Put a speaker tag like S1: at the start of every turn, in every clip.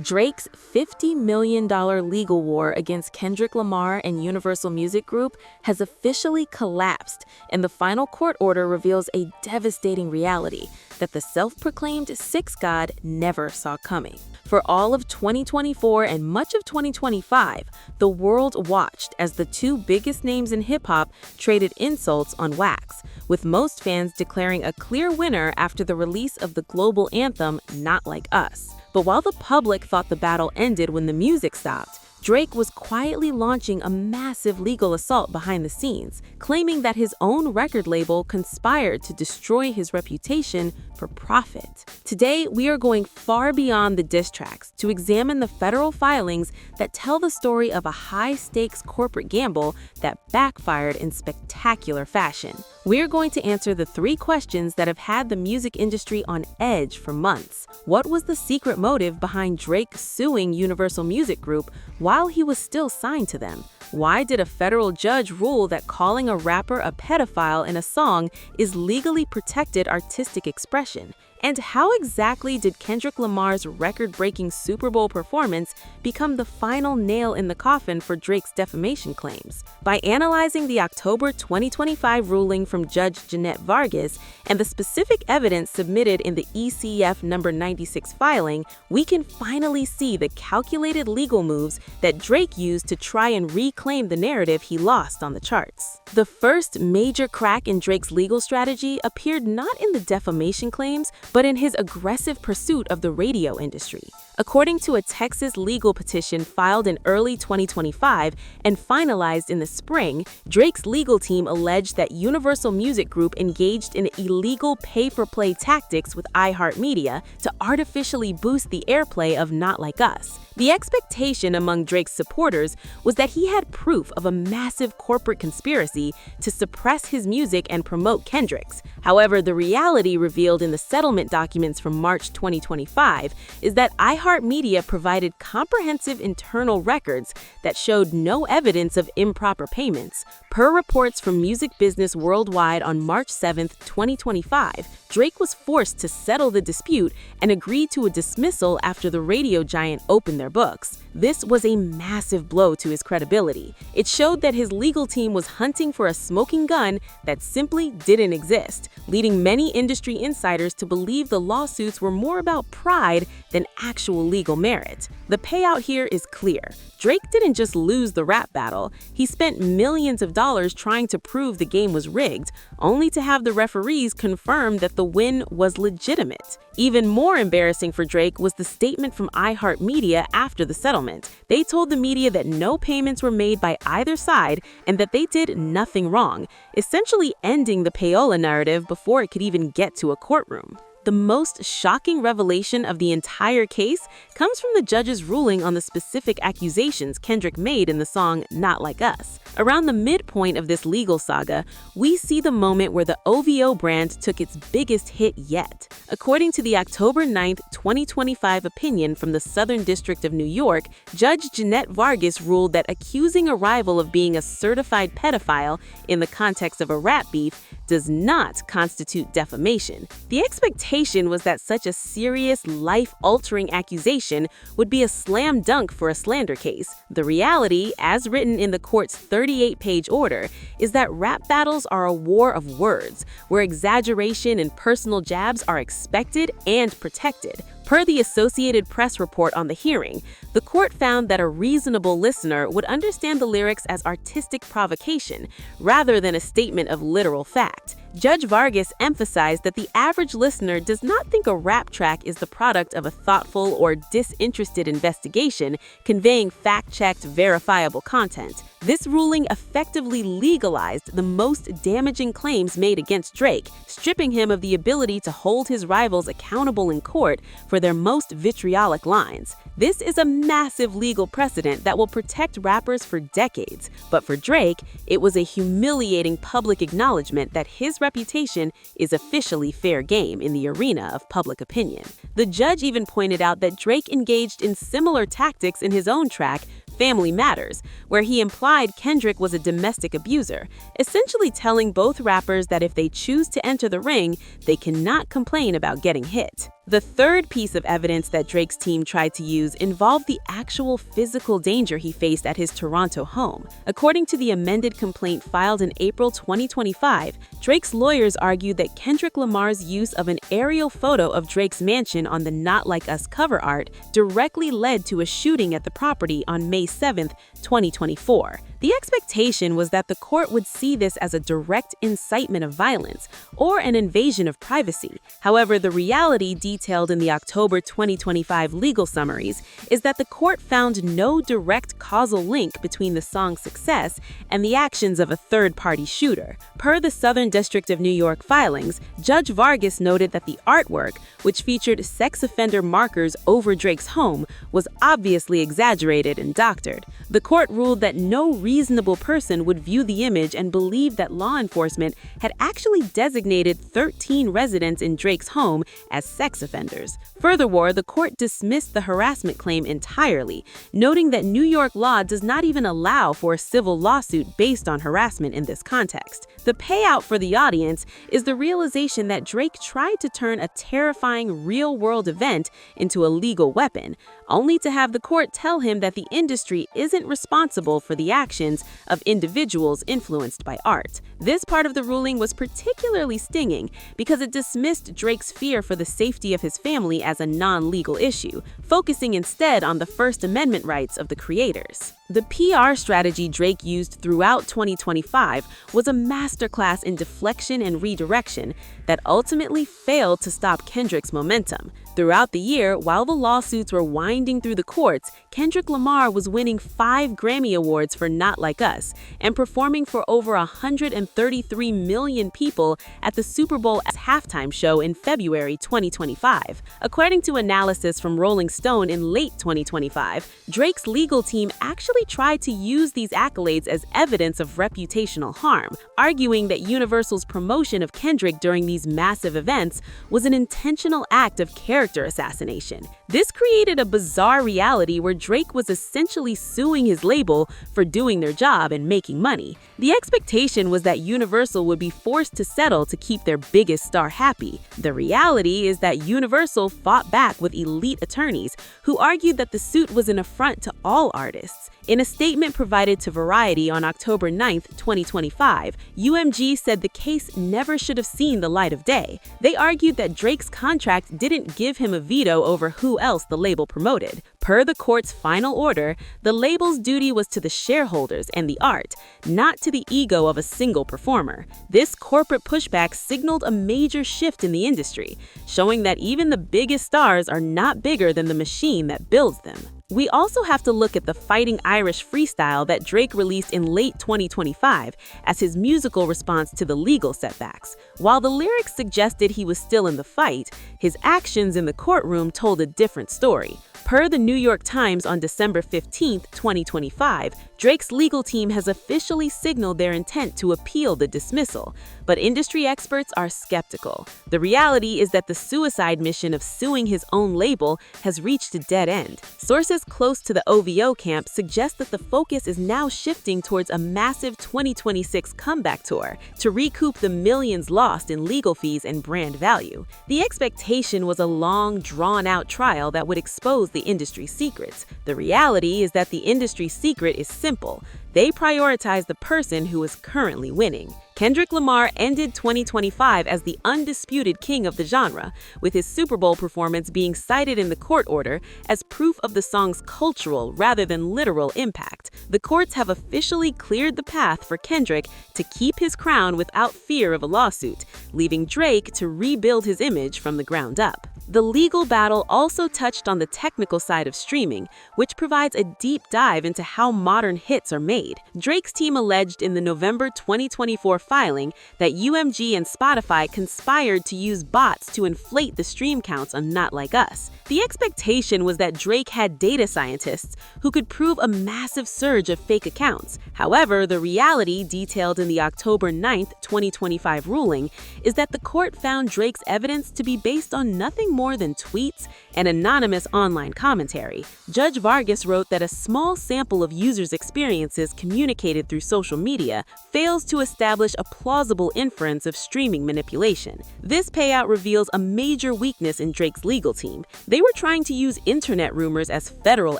S1: Drake's $50 million legal war against Kendrick Lamar and Universal Music Group has officially collapsed, and the final court order reveals a devastating reality that the self-proclaimed Six God never saw coming. For all of 2024 and much of 2025, the world watched as the two biggest names in hip-hop traded insults on wax, with most fans declaring a clear winner after the release of the global anthem Not Like Us. But while the public thought the battle ended when the music stopped, Drake was quietly launching a massive legal assault behind the scenes, claiming that his own record label conspired to destroy his reputation for profit. Today, we are going far beyond the diss tracks to examine the federal filings that tell the story of a high-stakes corporate gamble that backfired in spectacular fashion. We're going to answer the three questions that have had the music industry on edge for months. What was the secret motive behind Drake suing Universal Music Group while he was still signed to them? Why did a federal judge rule that calling a rapper a pedophile in a song is legally protected artistic expression? And how exactly did Kendrick Lamar's record-breaking Super Bowl performance become the final nail in the coffin for Drake's defamation claims? By analyzing the October 2025 ruling from Judge Jeannette Vargas and the specific evidence submitted in the ECF No. 96 filing, we can finally see the calculated legal moves that Drake used to try and reclaim the narrative he lost on the charts. The first major crack in Drake's legal strategy appeared not in the defamation claims, but in his aggressive pursuit of the radio industry. According to a Texas legal petition filed in early 2025 and finalized in the spring, Drake's legal team alleged that Universal Music Group engaged in illegal pay-for-play tactics with iHeartMedia to artificially boost the airplay of Not Like Us. The expectation among Drake's supporters was that he had proof of a massive corporate conspiracy to suppress his music and promote Kendrick's. However, the reality revealed in the settlement documents from March 2025 is that iHeartMedia provided comprehensive internal records that showed no evidence of improper payments. Per reports from Music Business Worldwide on March 7, 2025, Drake was forced to settle the dispute and agreed to a dismissal after the radio giant opened their books. This was a massive blow to his credibility. It showed that his legal team was hunting for a smoking gun that simply didn't exist, leading many industry insiders to believe the lawsuits were more about pride than actual legal merit. The payout here is clear. Drake didn't just lose the rap battle, he spent millions of dollars trying to prove the game was rigged, only to have the referees confirm that the win was legitimate. Even more embarrassing for Drake was the statement from iHeartMedia after the settlement. They told the media that no payments were made by either side and that they did nothing wrong, essentially ending the payola narrative before it could even get to a courtroom. The most shocking revelation of the entire case comes from the judge's ruling on the specific accusations Kendrick made in the song Not Like Us. Around the midpoint of this legal saga, we see the moment where the OVO brand took its biggest hit yet. According to the October 9, 2025 opinion from the Southern District of New York, Judge Jeannette Vargas ruled that accusing a rival of being a certified pedophile in the context of a rap beef does not constitute defamation. The expectation was that such a serious, life-altering accusation would be a slam dunk for a slander case. The reality, as written in the court's 38-page order, is that rap battles are a war of words, where exaggeration and personal jabs are expected and protected. Per the Associated Press report on the hearing, the court found that a reasonable listener would understand the lyrics as artistic provocation rather than a statement of literal fact. Judge Vargas emphasized that the average listener does not think a rap track is the product of a thoughtful or disinterested investigation conveying fact-checked, verifiable content. This ruling effectively legalized the most damaging claims made against Drake, stripping him of the ability to hold his rivals accountable in court for their most vitriolic lines. This is a massive legal precedent that will protect rappers for decades, but for Drake, it was a humiliating public acknowledgement that his reputation is officially fair game in the arena of public opinion. The judge even pointed out that Drake engaged in similar tactics in his own track, Family Matters, where he implied Kendrick was a domestic abuser, essentially telling both rappers that if they choose to enter the ring, they cannot complain about getting hit. The third piece of evidence that Drake's team tried to use involved the actual physical danger he faced at his Toronto home. According to the amended complaint filed in April 2025, Drake's lawyers argued that Kendrick Lamar's use of an aerial photo of Drake's mansion on the Not Like Us cover art directly led to a shooting at the property on May 7, 2024. The expectation was that the court would see this as a direct incitement of violence or an invasion of privacy. However, the reality detailed in the October 2025 legal summaries is that the court found no direct causal link between the song's success and the actions of a third-party shooter. Per the Southern District of New York filings, Judge Vargas noted that the artwork, which featured sex offender markers over Drake's home, was obviously exaggerated and doctored. The court ruled that no reasonable person would view the image and believe that law enforcement had actually designated 13 residents in Drake's home as sex offenders. Furthermore, the court dismissed the harassment claim entirely, noting that New York law does not even allow for a civil lawsuit based on harassment in this context. The payout for the audience is the realization that Drake tried to turn a terrifying real-world event into a legal weapon, only to have the court tell him that the industry isn't responsible for the actions of individuals influenced by art. This part of the ruling was particularly stinging because it dismissed Drake's fear for the safety of his family as a non-legal issue, focusing instead on the First Amendment rights of the creators. The PR strategy Drake used throughout 2025 was a masterclass in deflection and redirection that ultimately failed to stop Kendrick's momentum. Throughout the year, while the lawsuits were winding through the courts, Kendrick Lamar was winning 5 Grammy Awards for Not Like Us and performing for over 133 million people at the Super Bowl halftime show in February 2025. According to analysis from Rolling Stone in late 2025, Drake's legal team actually tried to use these accolades as evidence of reputational harm, arguing that Universal's promotion of Kendrick during these massive events was an intentional act of character assassination. This created a bizarre reality where Drake was essentially suing his label for doing their job and making money. The expectation was that Universal would be forced to settle to keep their biggest star happy. The reality is that Universal fought back with elite attorneys who argued that the suit was an affront to all artists. In a statement provided to Variety on October 9, 2025, UMG said the case never should have seen the light of day. They argued that Drake's contract didn't give him a veto over who else the label promoted. Per the court's final order, the label's duty was to the shareholders and the art, not to the ego of a single performer. This corporate pushback signaled a major shift in the industry, showing that even the biggest stars are not bigger than the machine that builds them. We also have to look at the Fighting Irish freestyle that Drake released in late 2025 as his musical response to the legal setbacks. While the lyrics suggested he was still in the fight, his actions in the courtroom told a different story. Per the New York Times on December 15, 2025, Drake's legal team has officially signaled their intent to appeal the dismissal, but industry experts are skeptical. The reality is that the suicide mission of suing his own label has reached a dead end. Sources close to the OVO camp suggest that the focus is now shifting towards a massive 2026 comeback tour to recoup the millions lost in legal fees and brand value. The expectation was a long, drawn-out trial that would expose the industry secrets. The reality is that the industry secret is simple. They prioritize the person who is currently winning. Kendrick Lamar ended 2025 as the undisputed king of the genre, with his Super Bowl performance being cited in the court order as proof of the song's cultural rather than literal impact. The courts have officially cleared the path for Kendrick to keep his crown without fear of a lawsuit, leaving Drake to rebuild his image from the ground up. The legal battle also touched on the technical side of streaming, which provides a deep dive into how modern hits are made. Drake's team alleged in the November 2024 filing that UMG and Spotify conspired to use bots to inflate the stream counts on Not Like Us. The expectation was that Drake had data scientists who could prove a massive surge of fake accounts. However, the reality detailed in the October 9, 2025 ruling is that the court found Drake's evidence to be based on nothing more than tweets and anonymous online commentary. Judge Vargas wrote that a small sample of users' experiences communicated through social media fails to establish
S2: a plausible inference of streaming manipulation. This payout reveals a major weakness in Drake's legal team. They were trying to use internet rumors as federal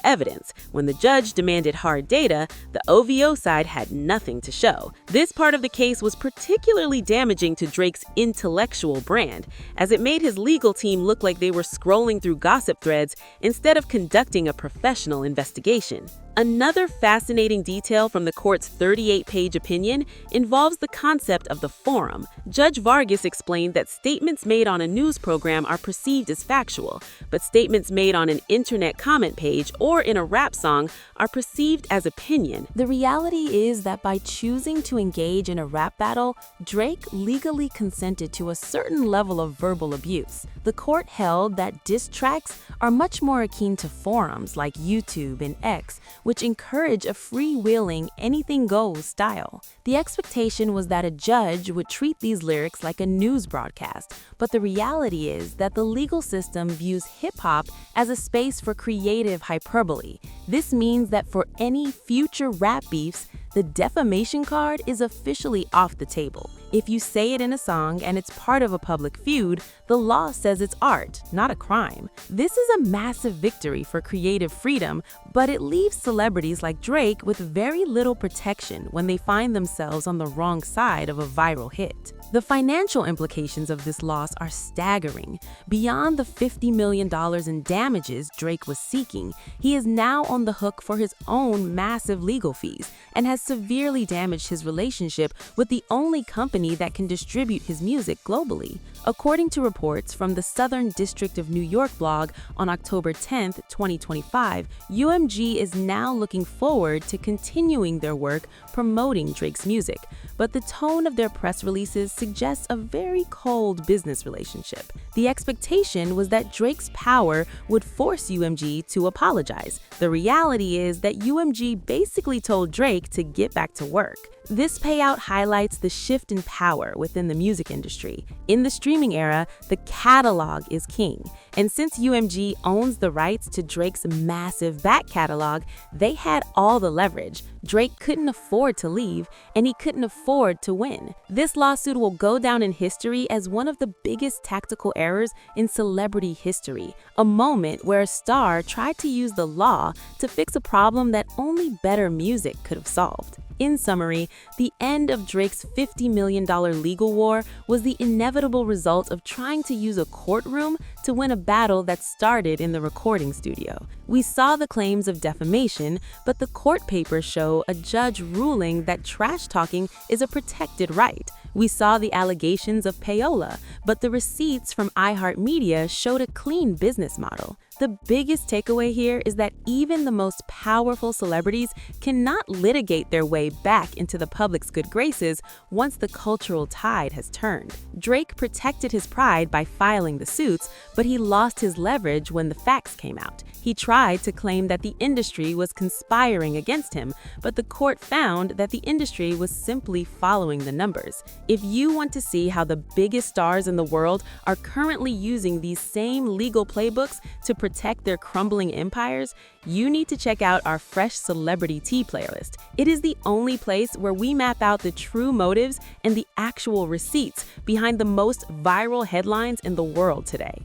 S2: evidence. When the judge demanded hard data, the OVO side had nothing to show. This part of the case was particularly damaging to Drake's intellectual brand, as it made his legal team look like they were scrolling through gossip threads instead of conducting a professional investigation. Another fascinating detail from the court's 38-page opinion involves the concept of the forum. Judge Vargas explained that statements made on a news program are perceived as factual, but statements made on an internet comment page or in a rap song are perceived as opinion.
S1: The reality is that by choosing to engage in a rap battle, Drake legally consented to a certain level of verbal abuse. The court held that diss tracks are much more akin to forums like YouTube and X, which encourage a freewheeling, anything-goes style. The expectation was that a judge would treat these lyrics like a news broadcast, but the reality is that the legal system views hip-hop as a space for creative hyperbole. This means that for any future rap beefs, the defamation card is officially off the table. If you say it in a song and it's part of a public feud, the law says it's art, not a crime. This is a massive victory for creative freedom, but it leaves celebrities like Drake with very little protection when they find themselves on the wrong side of a viral hit. The financial implications of this loss are staggering. Beyond the $50 million in damages Drake was seeking, he is now on the hook for his own massive legal fees and has severely damaged his relationship with the only company that can distribute his music globally. According to reports from the Southern District of New York blog on October 10, 2025, UMG is now looking forward to continuing their work promoting Drake's music, but the tone of their press releases suggests a very cold business relationship. The expectation was that Drake's power would force UMG to apologize. The reality is that UMG basically told Drake to get back to work. This payout highlights the shift in power within the music industry. In the streaming era, the catalog is king. And since UMG owns the rights to Drake's massive back catalog, they had all the leverage. Drake couldn't afford to leave, and he couldn't afford to win. This lawsuit will go down in history as one of the biggest tactical errors in celebrity history, a moment where a star tried to use the law to fix a problem that only better music could have solved. In summary, the end of Drake's $50 million legal war was the inevitable result of trying to use a courtroom to win a battle that started in the recording studio. We saw the claims of defamation, but the court papers show a judge ruling that trash talking is a protected right. We saw the allegations of payola, but the receipts from iHeartMedia showed a clean business model. The biggest takeaway here is that even the most powerful celebrities cannot litigate their way back into the public's good graces once the cultural tide has turned. Drake protected his pride by filing the suits, but he lost his leverage when the facts came out. He tried to claim that the industry was conspiring against him, but the court found that the industry was simply following the numbers. If you want to see how the biggest stars in the world are currently using these same legal playbooks to protect their crumbling empires, you need to check out our Fresh Celebrity Tea playlist. It is the only place where we map out the true motives and the actual receipts behind the most viral headlines in the world today.